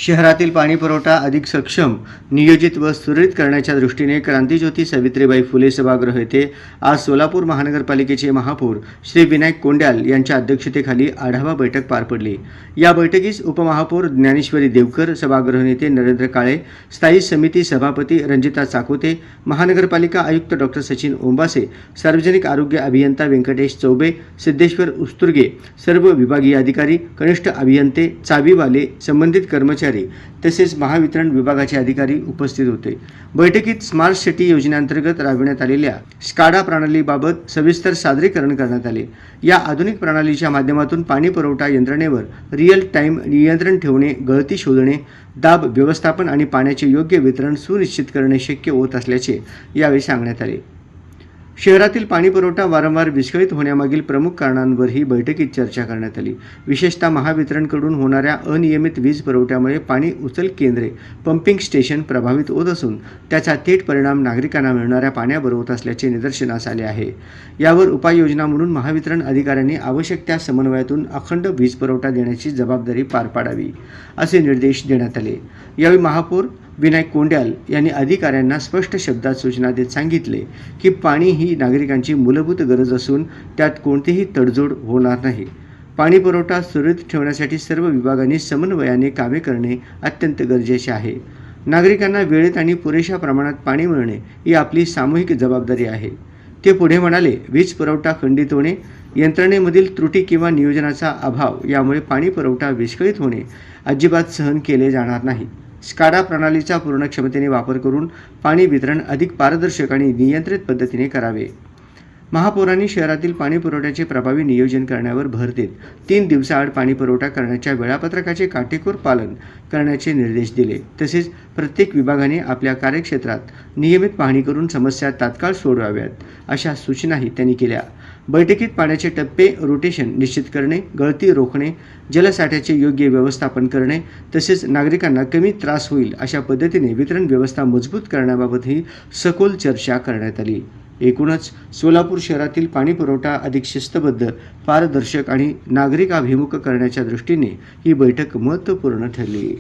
शहरातील पाणीपुरवठा अधिक सक्षम, नियोजित व सुरळीत करण्याच्या दृष्टीने क्रांतीज्योती सावित्रीबाई फुले सभागृह येथे आज सोलापूर महानगरपालिकेचे महापौर श्री विनायक कोंड्याल यांच्या अध्यक्षतेखाली आढावा बैठक पार पडली। या बैठकीस उपमहापौर ज्ञानेश्वरी देवकर, सभागृह नेते नरेंद्र काळे, स्थायी समिती सभापती रंजिता चाकोते, महानगरपालिका आयुक्त डॉक्टर सचिन ओंबासे, सार्वजनिक आरोग्य अभियंता व्यंकटेश चौबे, सिद्धेश्वर उस्तुर्गे, सर्व विभागीय अधिकारी, कनिष्ठ अभियंते, चावीवाले, संबंधित कर्मचारी तसेच महावितरण विभागाचे अधिकारी उपस्थित होते। बैठकीत स्मार्ट सिटी योजनेअंतर्गत राबविण्यात आलेल्या स्काडा प्रणालीबाबत सविस्तर सादरीकरण करण्यात आले। या आधुनिक प्रणालीच्या माध्यमातून पाणी पुरवठा यंत्रणेवर रिअल टाइम नियंत्रण ठेवणे, गळती शोधणे, दाब व्यवस्थापन आणि पाण्याचे योग्य वितरण सुनिश्चित करणे शक्य होत असल्याचे यावेळी सांगण्यात आले। शहरातील पाणीपुरवठा वारंवार विस्कळीत होण्यामागील प्रमुख कारणांवरही बैठकीत चर्चा करण्यात आली। विशेषतः महावितरणकडून होणाऱ्या अनियमित वीज पुरवठ्यामुळे पाणी उचल केंद्रे, पंपिंग स्टेशन प्रभावित होत असून त्याचा थेट परिणाम नागरिकांना मिळणाऱ्या पाण्यावर होत असल्याचे निदर्शनास आले आहे। यावर उपाययोजना म्हणून महावितरण अधिकाऱ्यांनी आवश्यक त्या समन्वयातून अखंड वीज पुरवठा देण्याची जबाबदारी पार पाडावी, असे निर्देश देण्यात आले। यावेळी महापौर विनायक कोंड्याल यांनी अधिकाऱ्यांना स्पष्ट शब्दात सूचना देत सांगितले की पाणी ही नागरिकांची मूलभूत गरज असून त्यात कोणतीही तडजोड होणार नाही। पाणी पुरवठा सुरळीत ठेवण्यासाठी सर्व विभागांनी समन्वयाने कामे करणे अत्यंत गरजेचे आहे। नागरिकांना वेळेत आणि पुरेशा प्रमाणात पाणी मिळणे ही आपली सामूहिक जबाबदारी आहे। ते पुढे म्हणाले, वीज पुरवठा खंडित होणे, यंत्रणेमधील त्रुटी किंवा नियोजनाचा अभाव यामुळे पाणी पुरवठा विस्कळीत होणे अजिबात सहन केले जाणार नाही। स्काडा प्रणालीचा पूर्ण क्षमतेने वापर करून पाणी वितरण अधिक पारदर्शक आणि नियंत्रित पद्धतीने करावे। महापौरांनी शहरातील पाणी पुरवठ्याचे प्रभावी नियोजन करण्यावर भर देत 3 दिवसाआड पाणी पुरवठा करण्याच्या वेळापत्रकाचे काटेकोर पालन करण्याचे निर्देश दिले। तसेच प्रत्येक विभागाने आपल्या कार्यक्षेत्रात नियमित पाहणी करून समस्या तात्काळ सोडवाव्यात, अशा सूचनाही त्यांनी केल्या। बैठकीत पाण्याचे टप्पे रोटेशन निश्चित करणे, गळती रोखणे, जलसाठ्याचे योग्य व्यवस्थापन करणे तसेच नागरिकांना कमी त्रास होईल अशा पद्धतीने वितरण व्यवस्था मजबूत करण्याबाबतही सखोल चर्चा करण्यात आली। एकूणच सोलापूर शहरातील पाणी पुरवठा अधिक शिस्तबद्ध, पारदर्शक आणि नागरिकाभिमुख करण्याच्या दृष्टीने ही बैठक महत्त्वपूर्ण ठरली।